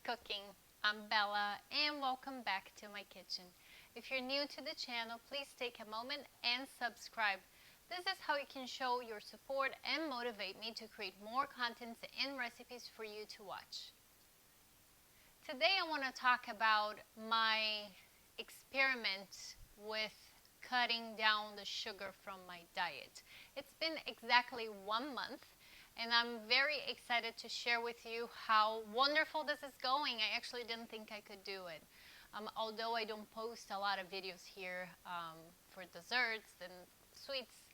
Cooking. I'm Bella and welcome back to my kitchen. If you're new to the channel, please take a moment and subscribe. This is how you can show your support and motivate me to create more content and recipes for you to watch. Today I want to talk about my experiment with cutting down the sugar from my diet. It's been exactly 1 month. And I'm very excited to share with you how wonderful this is going. I actually didn't think I could do it. Although I don't post a lot of videos here for desserts and sweets,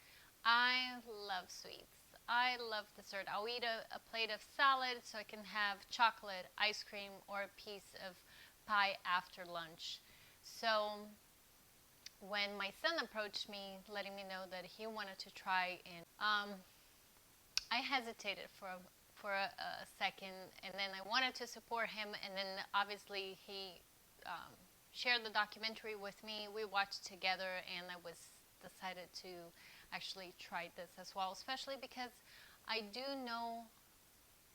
I love sweets. I love dessert. I'll eat a plate of salad so I can have chocolate, ice cream, or a piece of pie after lunch. So when my son approached me, letting me know that he wanted to try and I hesitated for a second, and then I wanted to support him, and then obviously he shared the documentary with me. We watched together, and I was decided to actually try this as well, especially because I do know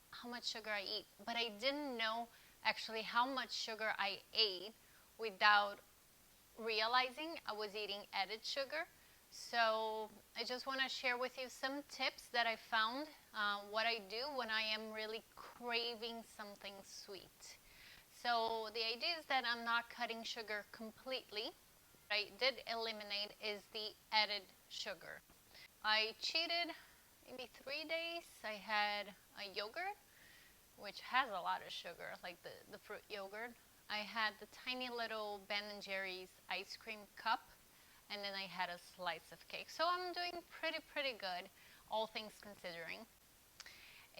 how much sugar I eat, but I didn't know actually how much sugar I ate without realizing I was eating added sugar. So I just want to share with you some tips that I found, what I do when I am really craving something sweet. So the idea is that I'm not cutting sugar completely. What I did eliminate is the added sugar. I cheated maybe 3 days. I had a yogurt, which has a lot of sugar, like the fruit yogurt. I had the tiny little Ben & Jerry's ice cream cup. And then I had a slice of cake. So I'm doing pretty good, all things considering.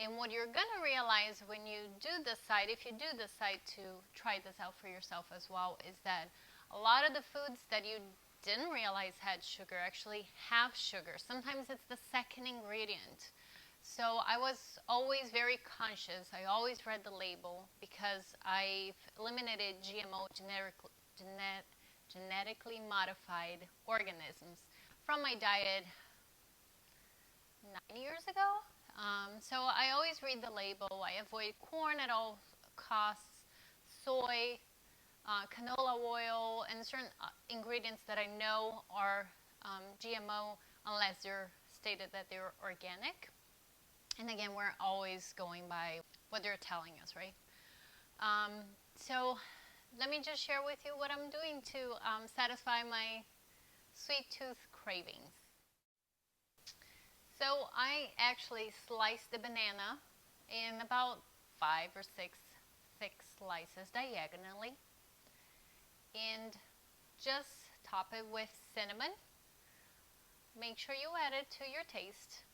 And what you're going to realize when you do decide, if you do decide to try this out for yourself as well, is that a lot of the foods that you didn't realize had sugar actually have sugar. Sometimes it's the second ingredient. So I was always very conscious. I always read the label because I've eliminated GMO, genetically modified organisms from my diet 9 years ago. So I always read the label. I avoid corn at all costs, soy, canola oil, and certain ingredients that I know are GMO unless they're stated that they're organic. And again, we're always going by what they're telling us, right? So let me just share with you what I'm doing to satisfy my sweet tooth cravings. So I actually sliced the banana in about 5 or 6 thick slices diagonally and just top it with cinnamon. Make sure you add it to your taste.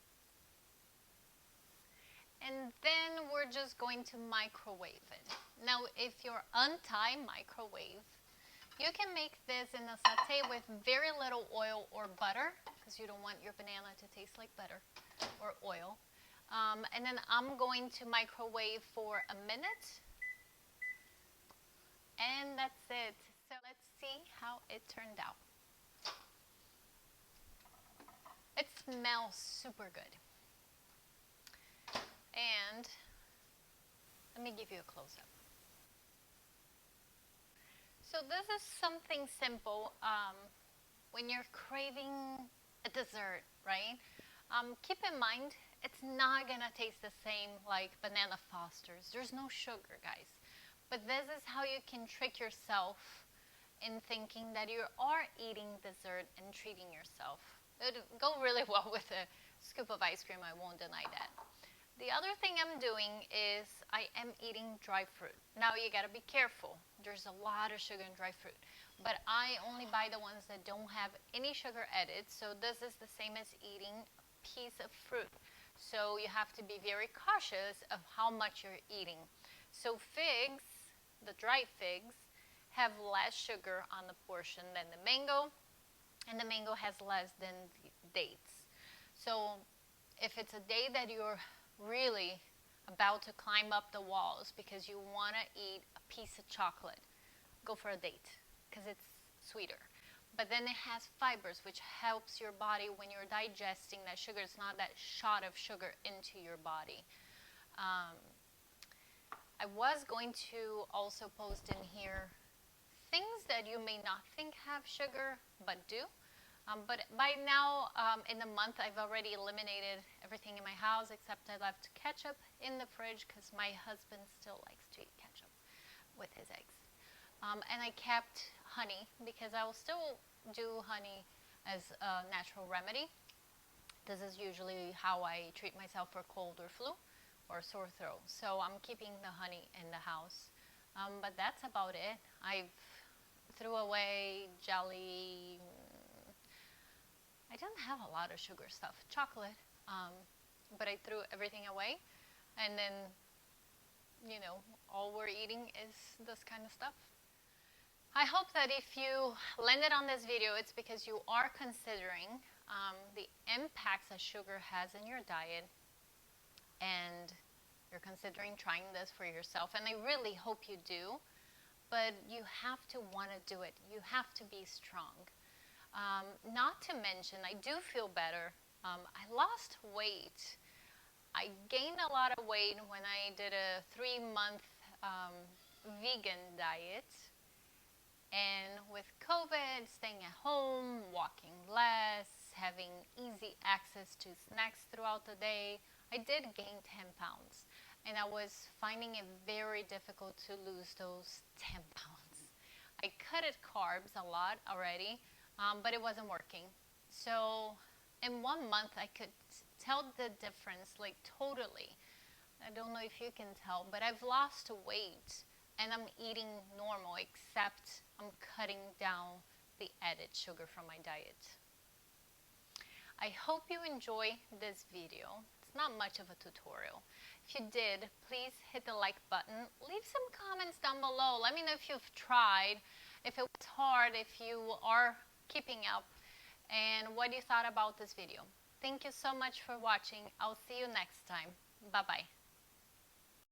And then we're just going to microwave it. Now, if you're anti-microwave, you can make this in a saute with very little oil or butter, because you don't want your banana to taste like butter or oil. And then I'm going to microwave for a minute. And that's it. So let's see how it turned out. It smells super good. And let me give you a close-up. So this is something simple when you're craving a dessert, right? Keep in mind, it's not going to taste the same like Banana Fosters. There's no sugar, guys. But this is how you can trick yourself in thinking that you are eating dessert and treating yourself. It would go really well with a scoop of ice cream, I won't deny that. The other thing I'm doing is I am eating dry fruit. Now you gotta be careful. There's a lot of sugar in dry fruit. But I only buy the ones that don't have any sugar added. So this is the same as eating a piece of fruit. So you have to be very cautious of how much you're eating. So figs, the dried figs, have less sugar on the portion than the mango. And the mango has less than the dates. So if it's a day that you're really about to climb up the walls because you want to eat a piece of chocolate, go for a date because it's sweeter. But then it has fibers, which helps your body when you're digesting that sugar. It's not that shot of sugar into your body. I was going to also post in here things that you may not think have sugar but do. But by now, in the month, I've already eliminated everything in my house except I left ketchup in the fridge because my husband still likes to eat ketchup with his eggs. And I kept honey because I will still do honey as a natural remedy. This is usually how I treat myself for cold or flu or sore throat. So I'm keeping the honey in the house. But that's about it. I've threw away jelly. I don't have a lot of sugar stuff. Chocolate. But I threw everything away. And then, all we're eating is this kind of stuff. I hope that if you landed on this video, it's because you are considering the impacts that sugar has in your diet, and you're considering trying this for yourself. And I really hope you do, but you have to want to do it. You have to be strong. Not to mention, I do feel better. I lost weight. I gained a lot of weight when I did a 3-month vegan diet. And with COVID, staying at home, walking less, having easy access to snacks throughout the day, I did gain 10 pounds. And I was finding it very difficult to lose those 10 pounds. I cut carbs a lot already, but it wasn't working. So in 1 month, I could tell the difference, like totally. I don't know if you can tell, but I've lost weight and I'm eating normal, except I'm cutting down the added sugar from my diet. I hope you enjoy this video. It's not much of a tutorial. If you did, please hit the like button. Leave some comments down below. Let me know if you've tried, if it was hard, if you are keeping up, and what you thought about this video. Thank you so much for watching. I'll see you next time. Bye-bye.